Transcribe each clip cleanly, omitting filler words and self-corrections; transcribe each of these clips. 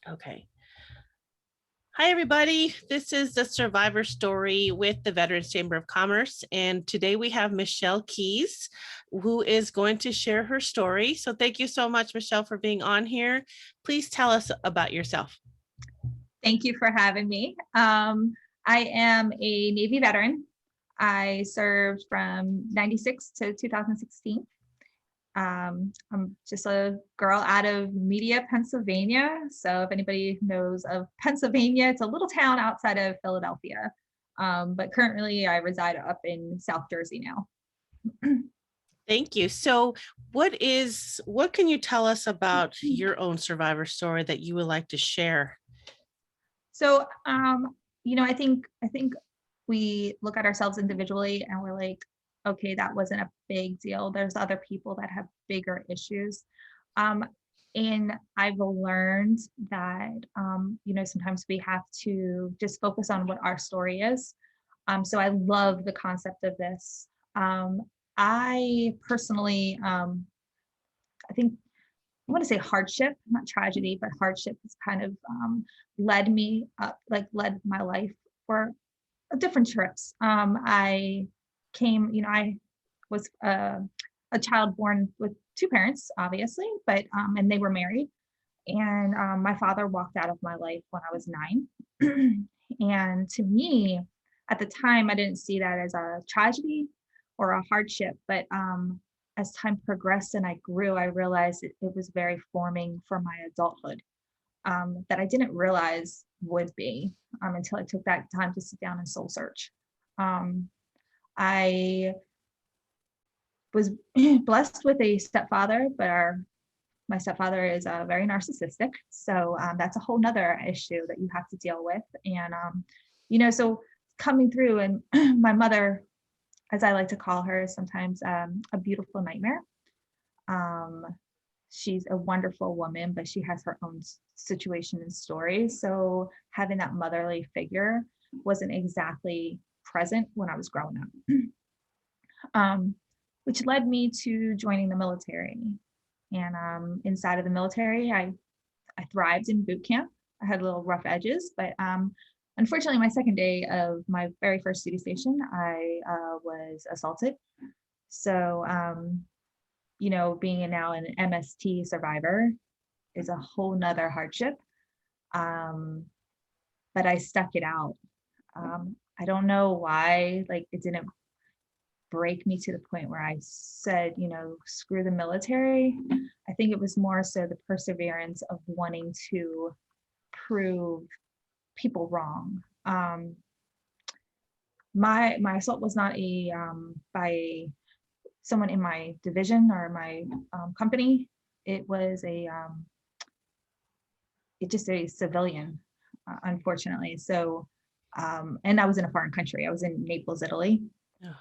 Okay. Hi, everybody. This is the Survivor Story with the Veterans Chamber of Commerce. And today we have Michele Keyes, who is going to share her story. So thank you so much, Michele, for being on here. Please tell us about yourself. Thank you for having me. I am a Navy veteran. I served from 96 to 2016. I'm just a girl out of Media, Pennsylvania. So if anybody knows of Pennsylvania, it's a little town outside of Philadelphia. But currently I reside up in South Jersey now. Thank you. So what can you tell us about your own survivor story that you would like to share? So, I think we look at ourselves individually and we're like, okay, that wasn't a big deal. There's other people that have bigger issues. Um, and I've learned that, sometimes we have to just focus on what our story is. So I love the concept of this. I personally, I think I want to say hardship, not tragedy, but hardship has kind of led me up, led my life for different trips. I was a child born with two parents, obviously, but and they were married. And my father walked out of my life when I was 9. And to me, at the time, I didn't see that as a tragedy or a hardship, but as time progressed and I grew, I realized it was very forming for my adulthood that I didn't realize would be until I took that time to sit down and soul search. I was blessed with a stepfather, but my stepfather is very narcissistic. So that's a whole nother issue that you have to deal with. And, so coming through and my mother, as I like to call her, sometimes a beautiful nightmare. She's a wonderful woman, but she has her own situation and story. So having that motherly figure wasn't exactly present when I was growing up, which led me to joining the military. And inside of the military, I thrived in boot camp. I had little rough edges, but unfortunately, my second day of my very first duty station, I was assaulted. So, being now an MST survivor is a whole nother hardship. But I stuck it out. I don't know why, it didn't break me to the point where I said, screw the military. I think it was more so the perseverance of wanting to prove people wrong. My assault was not by someone in my division or my company. It was just a civilian, unfortunately. So, and I was in a foreign country. I was in Naples, Italy. Oh.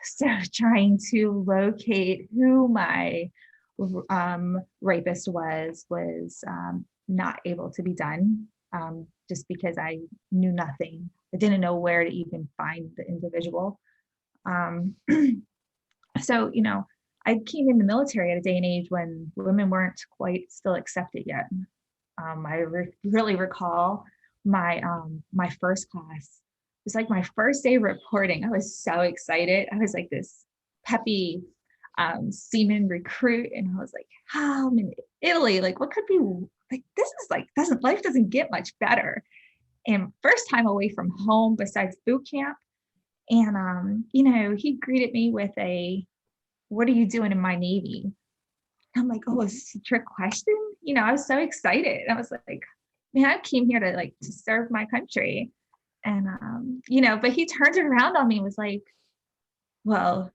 So trying to locate who my rapist was not able to be done, just because I knew nothing. I didn't know where to even find the individual. So, I came in the military at a day and age when women weren't quite still accepted yet. I really recall my first class. It was like my first day reporting. I was so excited. I was like this peppy seaman recruit, and I was like, "Oh, I'm in Italy. Like, what could be like? This is life doesn't get much better." And first time away from home besides boot camp, and he greeted me with a, "What are you doing in my Navy?" I'm like, "Oh, is this a trick question?" I was so excited. I was like, "Man, I came here to serve my country." And, but he turned around on me and was like, "Well,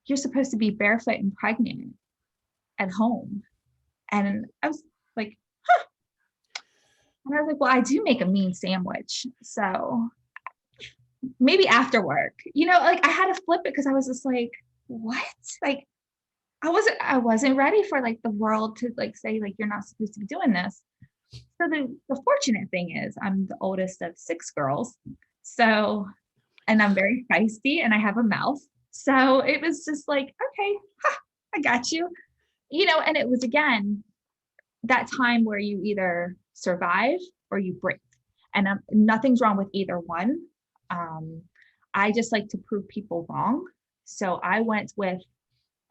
you're supposed to be barefoot and pregnant at home." And I was like, "Huh." And I was like, "Well, I do make a mean sandwich. So maybe after work," I had to flip it because I was just like, "What?" I wasn't ready for the world to say you're not supposed to be doing this. So the fortunate thing is I'm the oldest of 6 girls. So, and I'm very feisty and I have a mouth. So it was just like, okay, I got you. And it was again that time where you either survive or you break. And nothing's wrong with either one. Um, I just like to prove people wrong. So I went with,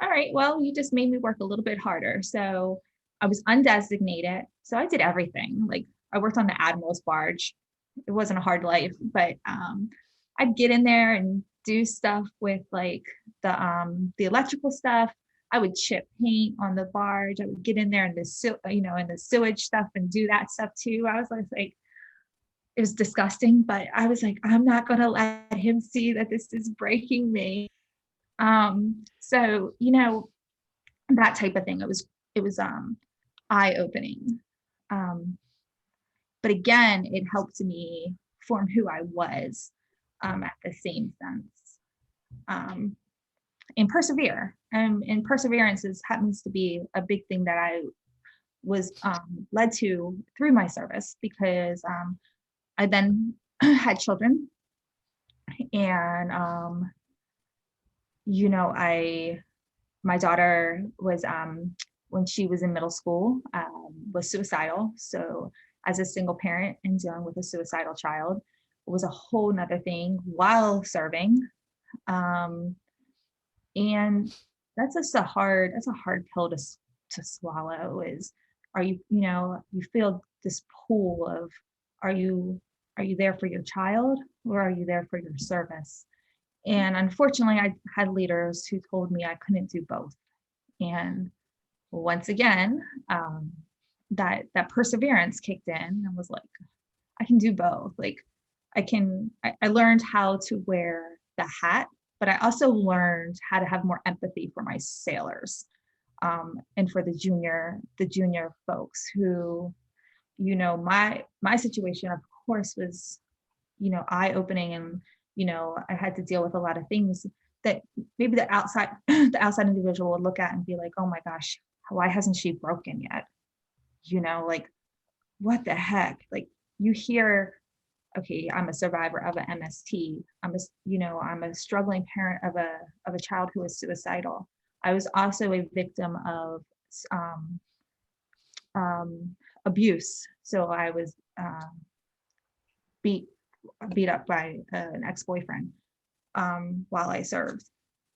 all right, well, you just made me work a little bit harder. So I was undesignated. So I did everything. Like I worked on the Admiral's barge. It wasn't a hard life, but I'd get in there and do stuff with like the electrical stuff. I would chip paint on the barge. I would get in there and in the sewage stuff and do that stuff too. I was like, it was disgusting, but I was like, I'm not gonna let him see that this is breaking me. So that type of thing. It was eye-opening. Um, but again, it helped me form who I was at the same sense. Um, and persevere. And perseverance happens to be a big thing that I was led to through my service because I then had children and I my daughter was when she was in middle school was suicidal. So as a single parent and dealing with a suicidal child was a whole nother thing while serving. Um, and that's a hard pill to swallow is are you feel this pool of are you there for your child or are you there for your service? And unfortunately, I had leaders who told me I couldn't do both. And once again, that perseverance kicked in and was like, I can do both. Like I learned how to wear the hat, but I also learned how to have more empathy for my sailors and for the junior folks who, my situation, of course, was, eye opening and, I had to deal with a lot of things that maybe the outside the outside individual would look at and be like, oh my gosh, why hasn't she broken yet? Like what the heck? Like you hear, okay, I'm a survivor of an MST. I'm a struggling parent of a child who is suicidal. I was also a victim of um, abuse. So I was beat beat up by an ex-boyfriend while I served.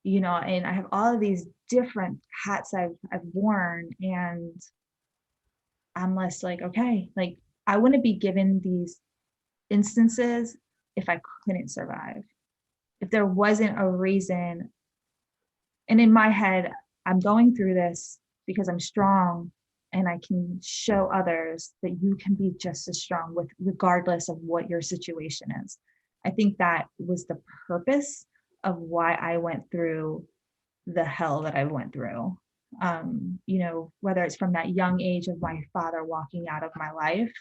And I have all of these different hats I've worn, and I'm less like, okay, like I wouldn't be given these instances if I couldn't survive. If there wasn't a reason, and in my head, I'm going through this because I'm strong and I can show others that you can be just as strong with regardless of what your situation is. I think that was the purpose of why I went through the hell that I went through. Whether it's from that young age of my father walking out of my life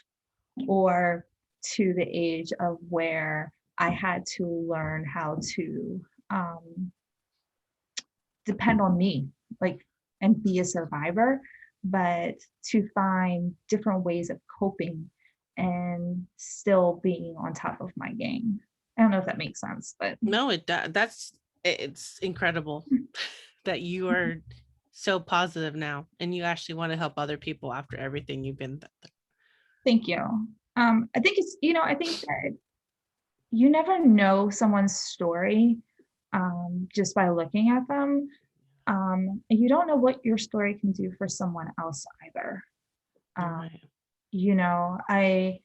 or to the age of where I had to learn how to depend on me, like, and be a survivor, but to find different ways of coping and still being on top of my game. I don't know if that makes sense, but No, it does. It's incredible that you are so positive now and you actually want to help other people after everything you've been through. thank you. I think I think that you never know someone's story just by looking at them. And you don't know what your story can do for someone else either. You're Um, right. I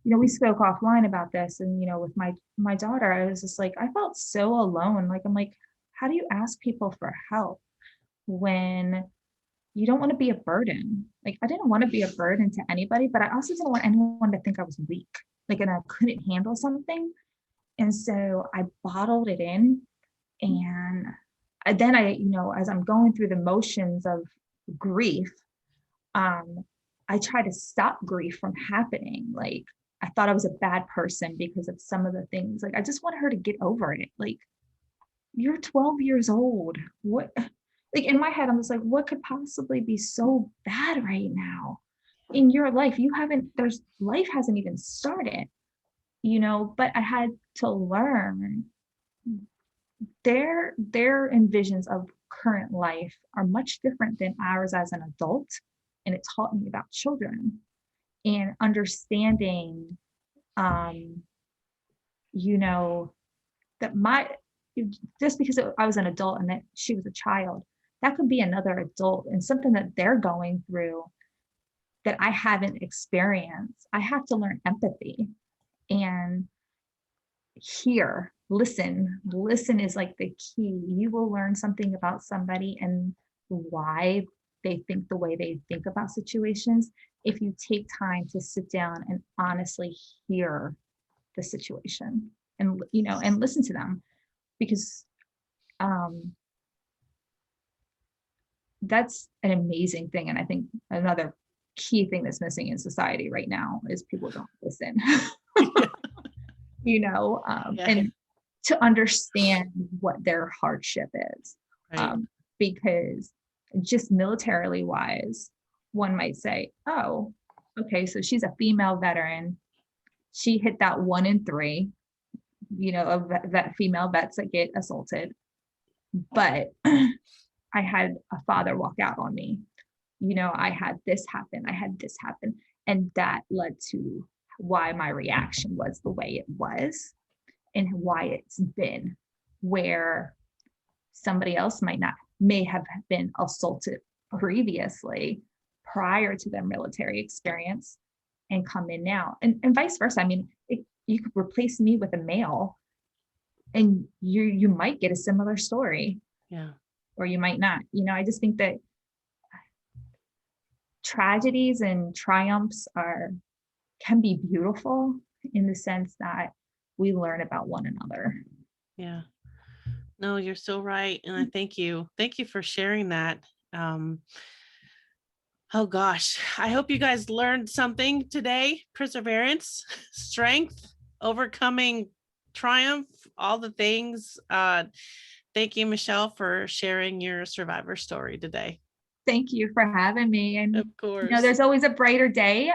we spoke offline about this, and with my daughter, I was just like, I felt so alone. Like I'm like, how do you ask people for help when you don't want to be a burden? Like I didn't want to be a burden to anybody, but I also didn't want anyone to think I was weak, like, and I couldn't handle something. And so I bottled it in. And then as I'm going through the motions of grief, um, I try to stop grief from happening. Like I thought I was a bad person because of some of the things. Like I just want her to get over it. Like you're 12 years old. What? Like in my head, I'm just like, what could possibly be so bad right now in your life? Life hasn't even started, but I had to learn their envisions of current life are much different than ours as an adult, and it taught me about children. and understanding, um, you know, that just because I was an adult and that she was a child, that could be another adult and something that they're going through that I haven't experienced. I have to learn empathy and hear, listen. Listen is like the key. You will learn something about somebody and why they think the way they think about situations if you take time to sit down and honestly hear the situation and and listen to them, because um that's an amazing thing. And I think another key thing that's missing in society right now is people don't listen. Yeah, And to understand what their hardship is. right. Um, because just militarily wise, one might say, oh, okay, so she's a female veteran. She hit that 1 in 3, of female vets that get assaulted. But I had a father walk out on me. I had this happen. I had this happen. And that led to why my reaction was the way it was and why it's been, where somebody else may have been assaulted previously prior to their military experience and come in now, and vice versa. I mean, you could replace me with a male and you might get a similar story, Yeah. or you might not. I just think that tragedies and triumphs can be beautiful in the sense that we learn about one another. Yeah. No, you're so right. And I thank you. Thank you for sharing that. Um, oh gosh. I hope you guys learned something today. Perseverance, strength, overcoming triumph, all the things. Thank you, Michelle, for sharing your survivor story today. Thank you for having me. And, Of course. there's always a brighter day.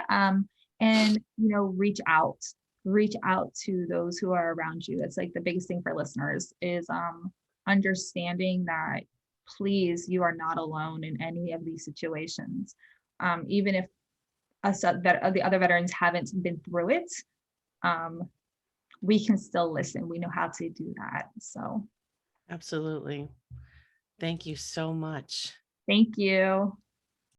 And, reach out to those who are around you. That's like the biggest thing for listeners is understanding that, please, you are not alone in any of these situations. Even if the other veterans haven't been through it, um, we can still listen. We know how to do that. So Absolutely. Thank you so much. thank you.